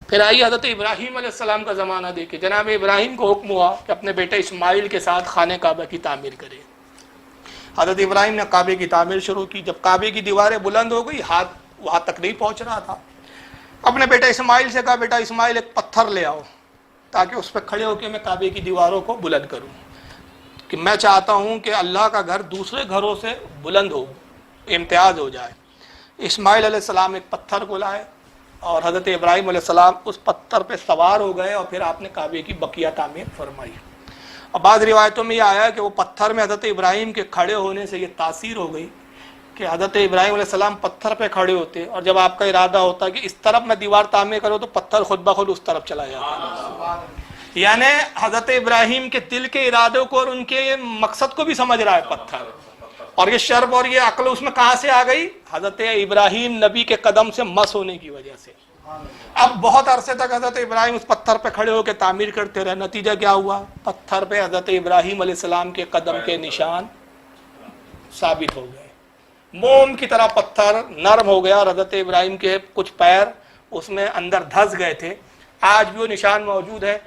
پھر آئیے حضرت ابراہیم علیہ السلام کا زمانہ دیکھیں، جناب ابراہیم کو حکم ہوا کہ اپنے بیٹے اسماعیل کے ساتھ خانہ کعبہ کی تعمیر کرے۔ حضرت ابراہیم نے کعبے کی تعمیر شروع کی۔ جب کعبے کی دیواریں بلند ہو گئی، ہاتھ وہاں تک نہیں پہنچ رہا تھا، اپنے بیٹے اسماعیل سے کہا بیٹا اسماعیل ایک پتھر لے آؤ تاکہ اس پہ کھڑے ہو کے میں کعبے کی دیواروں کو بلند کروں، کہ میں چاہتا ہوں کہ اللہ کا گھر دوسرے گھروں سے بلند ہو، امتیاز ہو جائے۔ اسماعیل علیہ السلام ایک پتھر کو لائے اور حضرت ابراہیم علیہ السلام اس پتھر پہ سوار ہو گئے اور پھر آپ نے کعبے کی بقیہ تعمیر فرمائی۔ اور بعض روایتوں میں یہ آیا کہ وہ پتھر میں حضرت ابراہیم کے کھڑے ہونے سے یہ تاثیر ہو گئی کہ حضرت ابراہیم علیہ السلام پتھر پہ کھڑے ہوتے اور جب آپ کا ارادہ ہوتا کہ اس طرف میں دیوار تعمیر کرو تو پتھر خود بخود اس طرف چلا جاتا، یعنی حضرت ابراہیم کے دل کے ارادوں کو اور ان کے مقصد کو بھی سمجھ رہا ہے پتھر۔ اور یہ شرف اور یہ عقل اس میں کہاں سے آ گئی؟ حضرت ابراہیم نبی کے قدم سے مس ہونے کی وجہ سے۔ اب بہت عرصے تک حضرت ابراہیم اس پتھر پہ کھڑے ہو کے تعمیر کرتے رہے، نتیجہ کیا ہوا؟ پتھر پہ حضرت ابراہیم علیہ السلام کے قدم کے نشان ثابت ہو گئے، موم کی طرح پتھر نرم ہو گیا اور حضرت ابراہیم کے کچھ پیر اس میں اندر دھس گئے تھے، آج بھی وہ نشان موجود ہے۔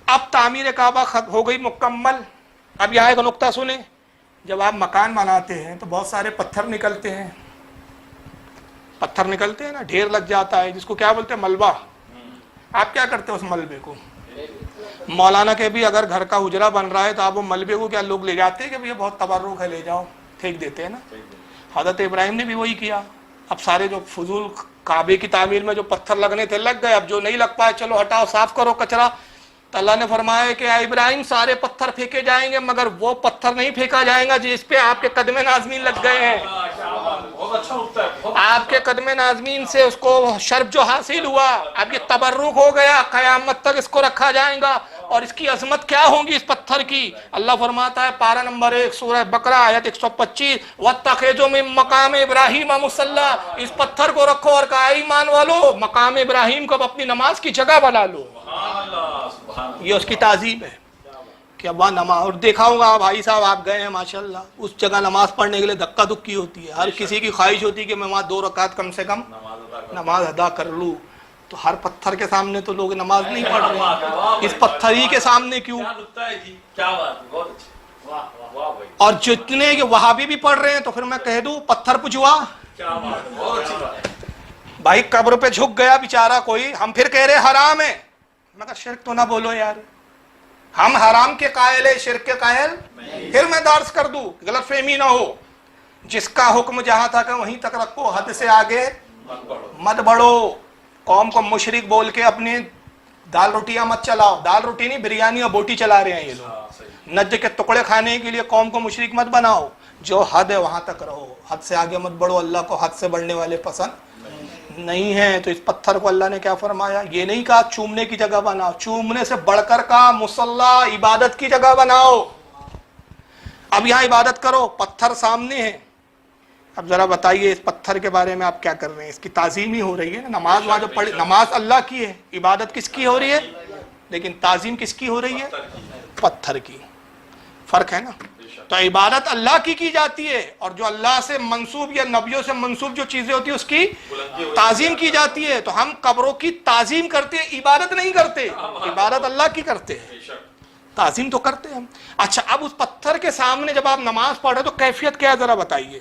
اب تعمیر کعبہ ہو گئی مکمل۔ اب یہاں ایک نقطہ سنیں، جب آپ مکان بناتے ہیں تو بہت سارے پتھر نکلتے ہیں، پتھر نکلتے ہیں نا، ڈھیر لگ جاتا ہے جس کو کیا بولتے ہیں؟ ملبہ۔ آپ کیا کرتے ہیں اس ملبے کو؟ مولانا کے بھی اگر گھر کا حجرہ بن رہا ہے تو آپ وہ ملبے کو کیا لوگ لے جاتے ہیں کہ یہ بہت تبرک ہے لے جاؤ، پھینک دیتے ہیں نا۔ حضرت ابراہیم نے بھی وہی کیا۔ اب سارے جو فضول کعبے کی تعمیر میں جو پتھر لگنے تھے لگ گئے، اب جو نہیں لگ پائے چلو ہٹاؤ، صاف کرو کچرا۔ تو اللہ نے فرمایا کہ اے ابراہیم سارے پتھر پھینکے جائیں گے مگر وہ پتھر نہیں پھینکا جائے گا جس پہ آپ کے قدم نازمین لگ گئے ہیں۔ آپ کے قدم نازمین سے اس کو شرف جو حاصل ہوا، اب یہ تبرک ہو گیا، قیامت تک اس کو رکھا جائے گا۔ اور اس کی عظمت کیا ہوگی اس پتھر کی؟ اللہ فرماتا ہے پارہ نمبر 1 سورہ بقرہ آیت 125، وَاتَّخِذُوا مِن مَّقَامِ إِبْرَاهِيمَ مُصَلًّى، اس پتھر کو رکھو اور کہا ایمان والو مقام ابراہیم کو اپنی نماز کی جگہ بنا لو۔ یہ اس کی تعظیم ہے کہ اب وہاں نماز، اور دیکھا ہوگا بھائی صاحب آپ گئے ہیں ماشاءاللہ اس جگہ نماز پڑھنے کے لیے دھکا دھکی ہوتی ہے، ہر کسی کی خواہش ہوتی ہے کہ میں وہاں 2 رکعت کم سے کم نماز ادا کر لوں۔ تو ہر پتھر کے سامنے تو لوگ نماز نہیں پڑھ رہے، اس پتھر ہی کے سامنے کیوں؟ اور جتنے کہ وہابی بھی پڑھ رہے ہیں تو پھر میں کہہ دوں پتھر پجوا بھائی قبر پہ جھک گیا بیچارہ کوئی، ہم پھر کہہ رہے حرام ہے، مگر شرک تو نہ بولو یار، ہم حرام کے قائل ہے، شرک کے قائل۔ پھر میں درس کر دوں غلط فہمی نہ ہو، جس کا حکم جہاں تک ہے وہیں تک رکھو، حد سے آگے مت بڑھو۔ قوم کو مشرک بول کے اپنی دال روٹیاں مت چلاؤ، دال روٹی نہیں بریانی اور بوٹی چلا رہے ہیں یہ لوگ، نج کے ٹکڑے کھانے کے لیے قوم کو مشرک مت بناؤ، جو حد ہے وہاں تک رہو، حد سے آگے مت بڑھو، اللہ کو حد سے بڑھنے والے پسند نہیں ہیں۔ تو اس پتھر کو اللہ نے کیا فرمایا؟ یہ نہیں کہا چومنے کی جگہ بناؤ، چومنے سے بڑھ کر کا مصلی عبادت کی جگہ بناؤ۔ اب یہاں عبادت کرو، پتھر سامنے ہے، اب ذرا بتائیے اس پتھر کے بارے میں آپ کیا کر رہے ہیں؟ اس کی تعظیم ہی ہو رہی ہے نا، نماز وہاں جو پڑھی، نماز اللہ کی ہے، عبادت کس کی ہو رہی ہے؟ لیکن تعظیم کس کی ہو رہی ہے؟ پتھر کی۔ فرق ہے نا۔ تو عبادت اللہ کی جاتی ہے، اور جو اللہ سے منسوب یا نبیوں سے منسوب جو چیزیں ہوتی ہیں اس کی تعظیم کی جاتی ہے۔ تو ہم قبروں کی تعظیم کرتے ہیں، عبادت نہیں کرتے، عبادت اللہ کی کرتے ہیں، تعظیم تو کرتے ہیں ہم۔ اچھا اب اس پتھر کے سامنے جب آپ نماز پڑھ رہے تو کیفیت کیا ہے ذرا بتائیے؟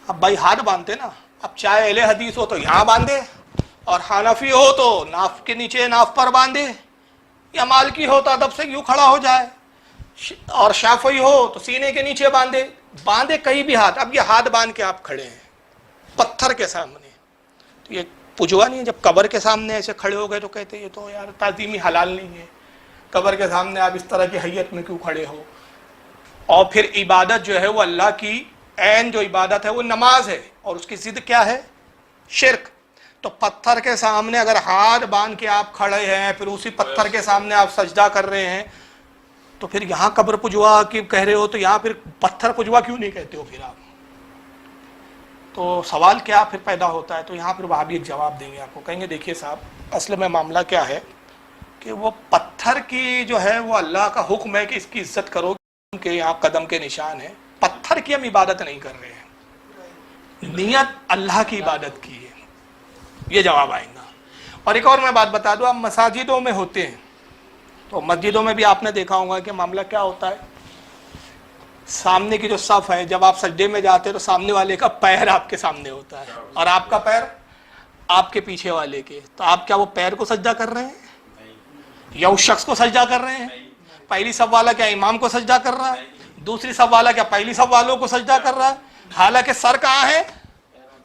اب بھائی ہاتھ باندھتے نا، اب چاہے اہل حدیث ہو تو یہاں باندھے، اور حنفی ہو تو ناف کے نیچے ناف پر باندھے، یا مالکی ہو تو ادب سے یوں کھڑا ہو جائے، اور شافعی ہو تو سینے کے نیچے باندھے، باندھے کہیں بھی ہاتھ۔ اب یہ ہاتھ باندھ کے آپ کھڑے ہیں پتھر کے سامنے، تو یہ پجوا نہیں ہے؟ جب قبر کے سامنے ایسے کھڑے ہو گئے تو کہتے یہ تو یار تعظیمی حلال نہیں ہے، قبر کے سامنے آپ اس طرح کی حیت میں کیوں کھڑے ہو؟ اور پھر عبادت جو ہے وہ اللہ کی عین جو عبادت ہے وہ نماز ہے، اور اس کی ضد کیا ہے؟ شرک۔ تو پتھر کے سامنے اگر ہاتھ باندھ کے آپ کھڑے ہیں، پھر اسی پتھر کے سامنے آپ سجدہ کر رہے ہیں، تو پھر یہاں قبر پجوا کی کہہ رہے ہو تو یہاں پھر پتھر پجوا کیوں نہیں کہتے ہو پھر آپ؟ تو سوال کیا پھر پیدا ہوتا ہے؟ تو یہاں پھر وہاں بھی ایک جواب دیں گے آپ کو، کہیں گے دیکھیے صاحب اصل میں معاملہ کیا ہے کہ وہ پتھر کی جو ہے وہ اللہ کا حکم ہے کہ اس کی عزت کرو، کہ یہاں قدم کے نشان ہے، پتھر کی ہم عبادت نہیں کر رہے ہیں، نیت اللہ کی عبادت کی ہے۔ یہ جواب آئے گا۔ اور ایک اور میں بات بتا دوں، آپ مساجدوں میں ہوتے ہیں تو مسجدوں میں بھی آپ نے دیکھا ہوگا کہ معاملہ کیا ہوتا ہے، سامنے کی جو صف ہے، جب آپ سجدے میں جاتے ہیں تو سامنے والے کا پیر آپ کے سامنے ہوتا ہے اور آپ کا پیر آپ کے پیچھے والے کے، تو آپ کیا وہ پیر کو سجدہ کر رہے ہیں یا اس شخص کو سجدہ کر رہے ہیں؟ پہلی صف والا کیا امام کو سجدہ کر رہا ہے، دوسری صف والا کیا پہلی صف والوں کو سجدہ کر رہا ہے؟ حالانکہ سر کہاں ہے؟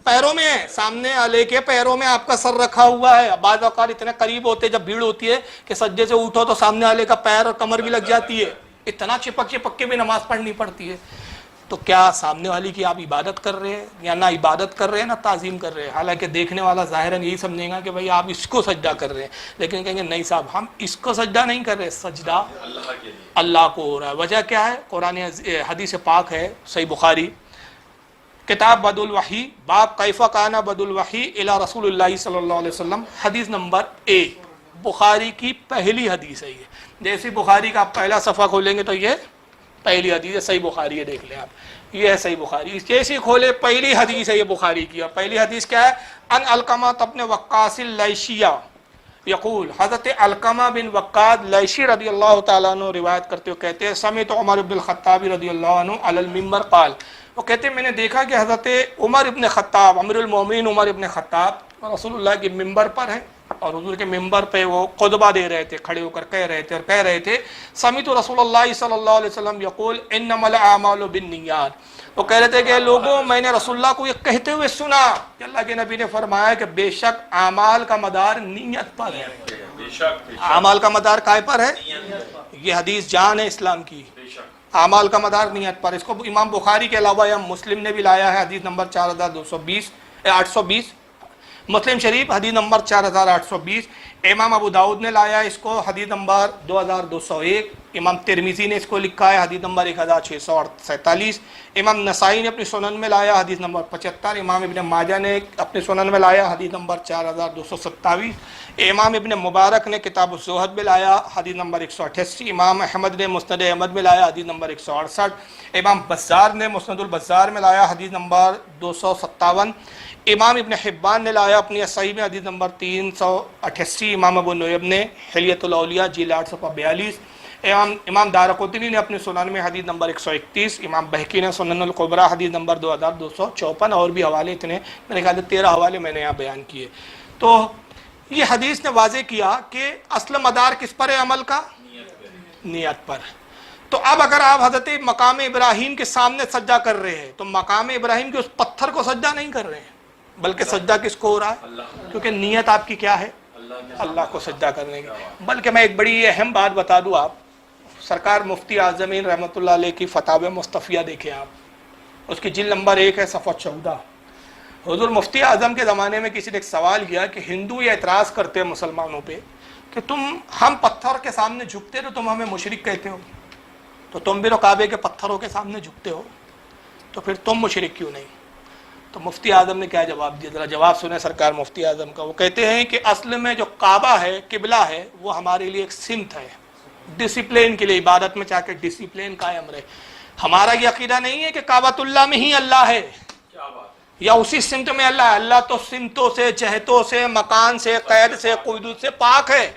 پیروں میں ہے، سامنے والے کے پیروں میں آپ کا سر رکھا ہوا ہے۔ بعض اوقات اتنے قریب ہوتے جب بھیڑ ہوتی ہے کہ سجدے سے اٹھو تو سامنے والے کا پیر اور کمر بھی لگ جاتی ہے، اتنا چپک کے بھی نماز پڑھنی پڑتی ہے۔ تو کیا سامنے والی کی آپ عبادت کر رہے ہیں، یا نہ عبادت کر رہے ہیں نہ تعظیم کر رہے ہیں؟ حالانکہ دیکھنے والا ظاہراً یہی سمجھے گا کہ بھائی آپ اس کو سجدہ کر رہے ہیں، لیکن کہیں گے نہیں صاحب ہم اس کو سجدہ نہیں کر رہے، سجدہ اللہ کو ہو رہا ہے۔ وجہ کیا ہے؟ قرآن حدیث پاک ہے، صحیح بخاری کتاب بدء الوحی، باب کیف کان بدء الوحی الی رسول اللہ صلی اللہ علیہ وسلم، حدیث نمبر 1، بخاری کی پہلی حدیث ہے یہ۔ جیسے بخاری کا آپ پہلا صفحہ کھولیں گے تو یہ پہلی حدیث ہے، صحیح بخاری ہے، دیکھ لیں آپ، یہ ہے صحیح بخاری۔ جیسے کھولے پہلی حدیث ہے یہ بخاری کی، اور پہلی حدیث کیا ہے؟ ان علقمہ ابن وقاص اللیشیہ یقول، حضرت علقمہ بن وقاص لیشی رضی اللہ تعالیٰ عنہ روایت کرتے ہوئے کہتے ہیں، سمعت عمر بن الخطاب رضی اللہ عنہ علی المنبر قال، وہ کہتے ہیں میں نے دیکھا کہ حضرت عمر ابن خطاب، امیر المومنین عمر ابن خطاب رسول اللہ کے ممبر پر ہیں، اور حضور کے ممبر پہ وہ خطبہ دے رہے تھے، کھڑے ہو کر کہہ رہے تھے سمعت رسول اللہ صلی اللہ علیہ وسلم یقول انما الاعمال بالنیات، وہ کہہ رہے تھے کہ لوگوں میں نے رسول اللہ کو یہ کہتے ہوئے سنا کہ اللہ کے نبی نے فرمایا کہ بے شک اعمال کا مدار نیت پر ہے۔ اعمال کا مدار کائے پر ہے؟ یہ حدیث جان ہے اسلام کی، اعمال کا مدار نیت پر۔ اس کو امام بخاری کے علاوہ امام مسلم نے بھی لایا ہے، حدیث نمبر 820 مسلم شریف حدیث نمبر 4820، امام ابو داؤد نے لایا اس کو حدیث نمبر 2201، امام ترمذی نے اس کو لکھا ہے حدیث نمبر 1647، امام نسائی نے اپنی سنن میں لایا حدیث نمبر 75، امام ابن ماجہ نے اپنی سنن میں لایا حدیث نمبر 4227، امام ابن مبارک نے کتاب الزہد میں لایا حدیث نمبر 188، امام احمد نے مسند احمد میں لایا حدیث نمبر 168، امام بزار نے مسند البزار میں لایا حدیث نمبر 257، امام ابن حبان نے لایا اپنی صحیح میں حدیث نمبر 388، امام ابو نعیم نے حلیۃ الاولیاء جلد 842، امام دارقطنی نے اپنی سنن میں حدیث نمبر 131، امام بہقی نے سنن الکبریٰ حدیث نمبر 2254، اور بھی حوالے اتنے میرے خیال سے 13 حوالے میں نے یہاں بیان کیے۔ تو یہ حدیث نے واضح کیا کہ اصل مدار کس پر ہے عمل کا؟ نیت پر۔ تو اب اگر آپ حضرت مقام ابراہیم کے سامنے سجدہ کر رہے ہیں تو مقام ابراہیم کے اس پتھر کو سجدہ نہیں کر رہے ہیں، بلکہ سجدہ کس کو ہو رہا ہے؟ کیونکہ نیت آپ کی کیا ہے؟ اللہ کو سجدہ کرنے کی۔ بلکہ میں ایک بڑی اہم بات بتا دوں، آپ سرکار مفتی اعظمین رحمۃ اللہ علیہ کی فتاوی مصطفیہ دیکھیں آپ، اس کی جلد نمبر 1 ہے صفحہ 14۔ حضور مفتی اعظم کے زمانے میں کسی نے ایک سوال کیا کہ ہندو یہ اعتراض کرتے ہیں مسلمانوں پہ کہ ہم پتھر کے سامنے جھکتے تو تم ہمیں مشرک کہتے ہو، تو تم بھی تو کعبے کے پتھروں کے سامنے جھکتے ہو، تو پھر تم مشرک کیوں نہیں؟ تو مفتی اعظم نے کیا جواب دیا؟ ذرا جواب سنیں سرکار مفتی اعظم کا۔ وہ کہتے ہیں کہ اصل میں جو کعبہ ہے، قبلہ ہے، وہ ہمارے لیے ایک سمت ہے، ڈسپلین کے لیے، عبادت میں چاہ کے ڈسپلین قائم رہے۔ ہمارا یہ عقیدہ نہیں ہے کہ کعبۃ اللہ میں ہی اللہ ہے یا اسی سمت میں اللہ ہے، اللہ تو سمتوں سے، جہتوں سے، مکان سے، قید سے، قیود سے پاک ہے،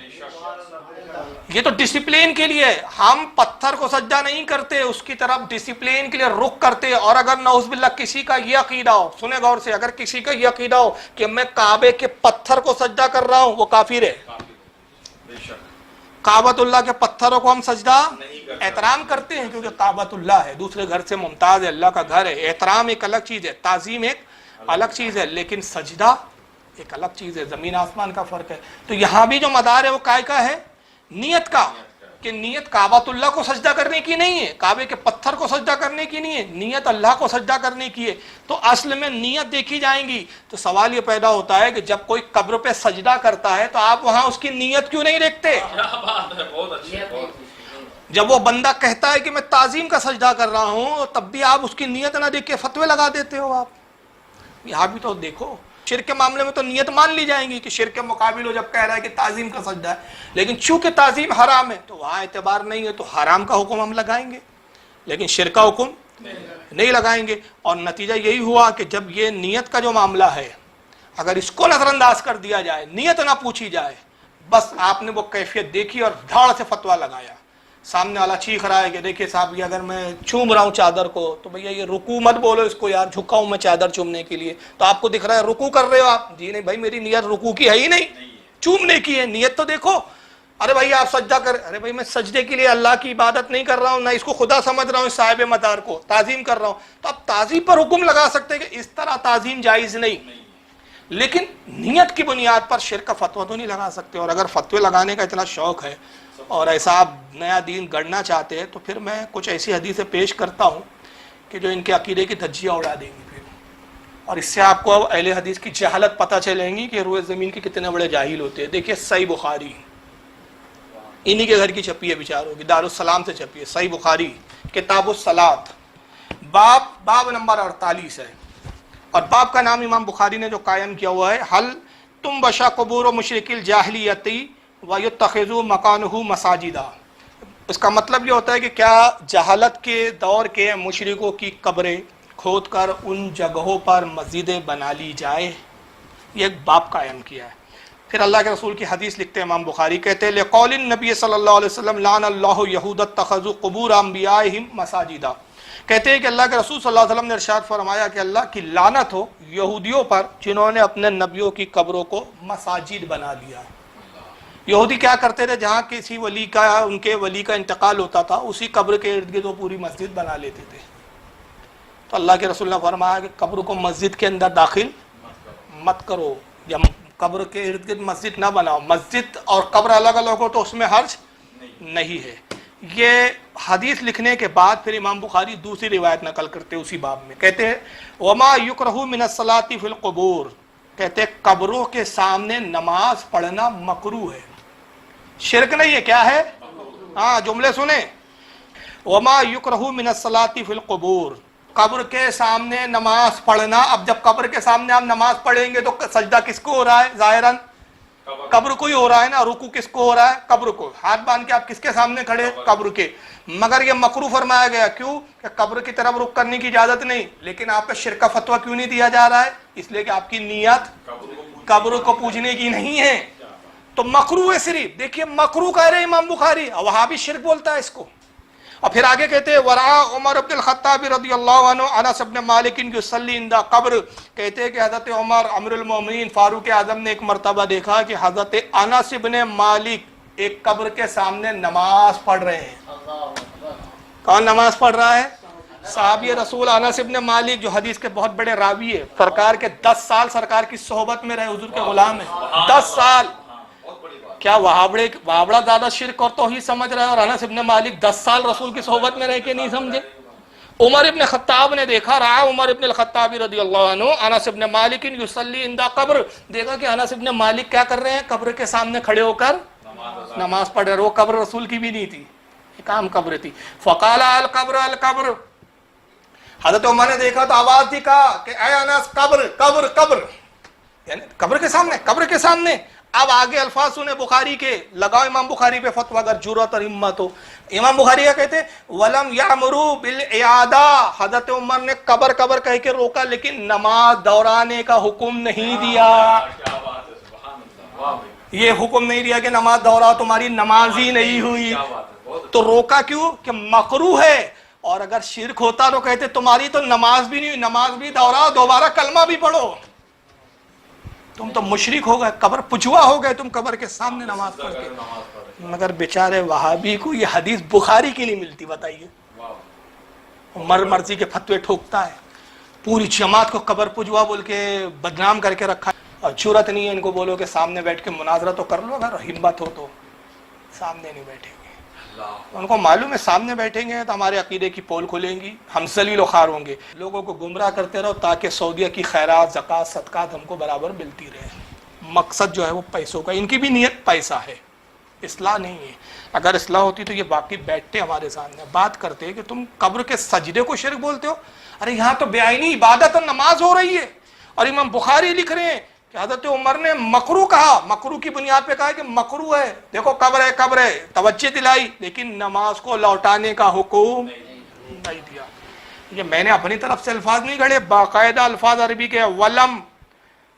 یہ تو ڈسپلین کے لیے۔ ہم پتھر کو سجدہ نہیں کرتے، اس کی طرف ڈسپلین کے لیے رخ کرتے۔ اور اگر نعوذ باللہ کسی کا یہ عقیدہ ہو، سنیں غور سے، اگر کسی کا یہ عقیدہ ہو کہ میں کعبے کے پتھر کو سجدہ کر رہا ہوں، وہ کافر ہے۔ کعبۃ اللہ کے پتھروں کو ہم سجدہ احترام کرتے ہیں کیونکہ کعبۃ اللہ ہے، دوسرے گھر سے ممتاز ہے، اللہ کا گھر ہے۔ احترام ایک الگ چیز ہے، تعظیم ایک الگ چیز ہے، لیکن سجدہ ایک الگ چیز ہے، زمین آسمان کا فرق ہے۔ تو یہاں بھی جو مدار ہے وہ کائے کا ہے؟ نیت کا، کہ نیت کعبۃ اللہ کو سجدہ کرنے کی نہیں ہے، کعبے کے پتھر کو سجدہ کرنے کی نہیں ہے، نیت اللہ کو سجدہ کرنے کی ہے۔ تو اصل میں نیت دیکھی جائیں گی۔ تو سوال یہ پیدا ہوتا ہے کہ جب کوئی قبر پہ سجدہ کرتا ہے تو آپ وہاں اس کی نیت کیوں نہیں دیکھتے؟ جب وہ بندہ کہتا ہے کہ میں تعظیم کا سجدہ کر رہا ہوں، تب بھی آپ اس کی نیت نہ دیکھ کے فتوے لگا دیتے ہو۔ آپ یہاں بھی تو دیکھو، شرک کے معاملے میں تو نیت مان لی جائیں گی کہ شرک کے مقابل ہو، جب کہہ رہا ہے کہ تعظیم کا سجدہ ہے، لیکن چونکہ تعظیم حرام ہے تو وہاں اعتبار نہیں ہے، تو حرام کا حکم ہم لگائیں گے لیکن شرک کا حکم نہیں لگائیں گے۔ اور نتیجہ یہی ہوا کہ جب یہ نیت کا جو معاملہ ہے، اگر اس کو نظر انداز کر دیا جائے, نیت نہ پوچھی جائے, بس آپ نے وہ کیفیت دیکھی اور دھاڑ سے فتویٰ لگایا, سامنے والا چیخ رہا ہے کہ دیکھیے صاحب یہ اگر میں چوم رہا ہوں چادر کو تو بھیا یہ رکوع مت بولو اس کو یار, جھکا ہوں میں چادر چومنے کے لیے, تو آپ کو دکھ رہا ہے رکوع کر رہے ہو آپ, جی نہیں بھائی میری نیت رکوع کی ہے ہی نہیں, چومنے کی ہے, نیت تو دیکھو. ارے بھائی آپ سجدہ کر, ارے بھائی میں سجدے کے لیے اللہ کی عبادت نہیں کر رہا ہوں, نہ اس کو خدا سمجھ رہا ہوں, اس صاحب مدار کو تعظیم کر رہا ہوں. تو آپ تعظیم پر حکم لگا سکتے ہیں کہ اس طرح تعظیم جائز نہیں, لیکن نیت کی بنیاد پر شرک کا فتویٰ تو نہیں لگا سکتے. اور اگر فتوے لگانے کا اتنا شوق ہے اور ایسا آپ نیا دین گڑھنا چاہتے ہیں تو پھر میں کچھ ایسی حدیثیں پیش کرتا ہوں کہ جو ان کے عقیدے کی دھجیاں اڑا دیں گی پھر, اور اس سے آپ کو اہل حدیث کی جہالت پتہ چلیں گی کہ روئے زمین کے کتنے بڑے جاہل ہوتے ہیں. دیکھیے صحیح بخاری انہی کے گھر کی چھپی ہے بیچاروں کی, دارالسلام سے چھپی ہے, صحیح بخاری کتاب الصلاۃ, باب نمبر 48 ہے, اور باب کا نام امام بخاری نے جو قائم کیا ہوا ہے, حل تم بشا قبور و مشرک الجاہلیتی ویتخذوا مکانہ مساجدہ. اس کا مطلب یہ ہوتا ہے کہ کیا جہالت کے دور کے مشرکوں کی قبریں کھود کر ان جگہوں پر مسجدیں بنا لی جائے, یہ ایک باب قائم کیا ہے. پھر اللہ کے رسول کی حدیث لکھتے ہیں امام بخاری, کہتے ہیں لقول النبی صلی اللہ علیہ وسلم لعن اللہ یہود اتخذوا قبور انبیائہم مساجدہ. کہتے ہیں کہ اللہ کے رسول صلی اللہ علیہ وسلم نے ارشاد فرمایا کہ اللہ کی لعنت ہو یہودیوں پر جنہوں نے اپنے نبیوں کی قبروں کو مساجد بنا لیا. یہودی کیا کرتے تھے, جہاں کسی ولی کا ان کے ولی کا انتقال ہوتا تھا اسی قبر کے ارد گرد وہ پوری مسجد بنا لیتے تھے. تو اللہ کے رسول نے فرمایا کہ قبر کو مسجد کے اندر داخل مت کرو, یا قبر کے ارد گرد مسجد نہ بناؤ. مسجد اور قبر الگ الگ ہو تو اس میں حرج نہیں ہے. یہ حدیث لکھنے کے بعد پھر امام بخاری دوسری روایت نقل کرتے اسی باب میں, کہتے ہیں وما یکرہ من الصلاۃ فی القبور, کہتے ہیں قبروں کے سامنے نماز پڑھنا مکروہ ہے, شرک نہیں ہے, کیا ہے, ہاں جملے سنیں, وما یکرہ من الصلاۃ فی القبور, قبر کے سامنے نماز پڑھنا. اب جب قبر کے سامنے آپ نماز پڑھیں گے تو سجدہ کس کو ہو رہا ہے, ظاہراً قبر کو ہی ہو رہا ہے نا, رکوع کس کو ہو رہا ہے, قبر کو. ہاتھ باندھ کے آپ کس کے سامنے کھڑے, قبر کے. مگر یہ مکروہ فرمایا گیا, کیوں کہ قبر کی طرف رخ کرنے کی اجازت نہیں, لیکن آپ پہ شرک کا فتویٰ کیوں نہیں دیا جا رہا ہے, اس لیے کہ آپ کی نیت قبر کو پوجنے کی نہیں ہے, تو مکروہ ہے صرف. دیکھیے مکروہ کہہ رہے امام بخاری, وہاں بھی شرک بولتا ہے اس کو. اور پھر آگے کہتے ہیں ورا عمر بن الخطاب رضی اللہ عنہ انس بن مالک یصلی عند قبر, کہتے ہیں کہ حضرت عمر امیر المومنین فاروق اعظم نے ایک مرتبہ دیکھا کہ حضرت انس بن مالک ایک قبر کے سامنے نماز پڑھ رہے ہیں. کون نماز پڑھ رہا ہے, صحابی رسول انس بن مالک, جو حدیث کے بہت بڑے راوی ہے, سرکار کے 10 سال سرکار کی صحبت میں رہے, حضور کے غلام ہیں 10 سال. کیا وہابڑا زیادہ شرک اور توحید سمجھ رہا ہے, اور انس ابن مالک 10 سال رسول کی صحبت میں رہ کے نہیں سمجھے. عمر ابن خطاب نے دیکھا, رہا عمر ابن الخطاب رضی اللہ عنہ انس ابن مالک یصلی عند قبر, دیکھا کہ انس ابن مالک کیا کر رہے ہیں, قبر کے سامنے کھڑے ہو کر نماز پڑھ رہے. وہ قبر رسول کی بھی نہیں تھی, ایک عام قبر تھی. فقال القبر القبر, حضرت عمر نے دیکھا تو آواز دی, کہا کہ اے انس قبر قبر قبر, یعنی قبر کے سامنے, قبر کے سامنے. اب آگے الفاظ سنے بخاری کے, لگاؤ امام بخاری پہ فتویٰ اگر جرأت اور ہمت ہو. امام بخاری کیا کہتے ہیں, ولم یامروا بالاعادہ, حضرت عمر نے قبر قبر کہہ کے روکا لیکن نماز دورانے کا حکم نہیں دیا. یہ حکم نہیں دیا کہ نماز دوراؤ, تمہاری نماز ہی نہیں ہوئی. تو روکا کیوں, کہ مکروہ ہے. اور اگر شرک ہوتا تو کہتے تمہاری تو نماز بھی نہیں ہوئی, نماز بھی دوراؤ, دوبارہ کلمہ بھی پڑھو. تم تو مشرک ہو گئے, قبر پجوا ہو گئے تم قبر کے سامنے نماز پڑھ کے. مگر بیچارے وہابی کو یہ حدیث بخاری کی نہیں ملتی, بتائیے. مرضی کے فتوے ٹھوکتا ہے, پوری جماعت کو قبر پجوا بول کے بدنام کر کے رکھا ہے, اور جرأت نہیں ہے ان کو بولو کہ سامنے بیٹھ کے مناظرہ تو کر لو, اگر ہمت ہو تو سامنے نہیں بیٹھیں گے. ان کو معلوم ہے سامنے بیٹھیں گے تو ہمارے عقیدے کی پول کھلیں گی, ہم ذلیل و خوار ہوں گے. لوگوں کو گمراہ کرتے رہو تاکہ سعودیہ کی خیرات زکوٰۃ صدقات ہم کو برابر ملتی رہے. مقصد جو ہے وہ پیسوں کا, ان کی بھی نیت پیسہ ہے, اصلاح نہیں ہے. اگر اصلاح ہوتی تو یہ باقی بیٹھتے ہمارے سامنے بات کرتے کہ تم قبر کے سجدے کو شرک بولتے ہو. ارے یہاں تو بے آئینی عبادت اور نماز ہو رہی ہے. اور امام بخاری لکھ رہے ہیں کہ حضرت عمر نے مکروہ کہا, مکروہ کی بنیاد پہ کہا کہ مکروہ ہے, دیکھو قبر ہے قبر ہے, توجہ دلائی, لیکن نماز کو لوٹانے کا حکم نہیں دیا. یہ میں نے اپنی طرف سے الفاظ نہیں گھڑے, باقاعدہ الفاظ عربی کے, ولم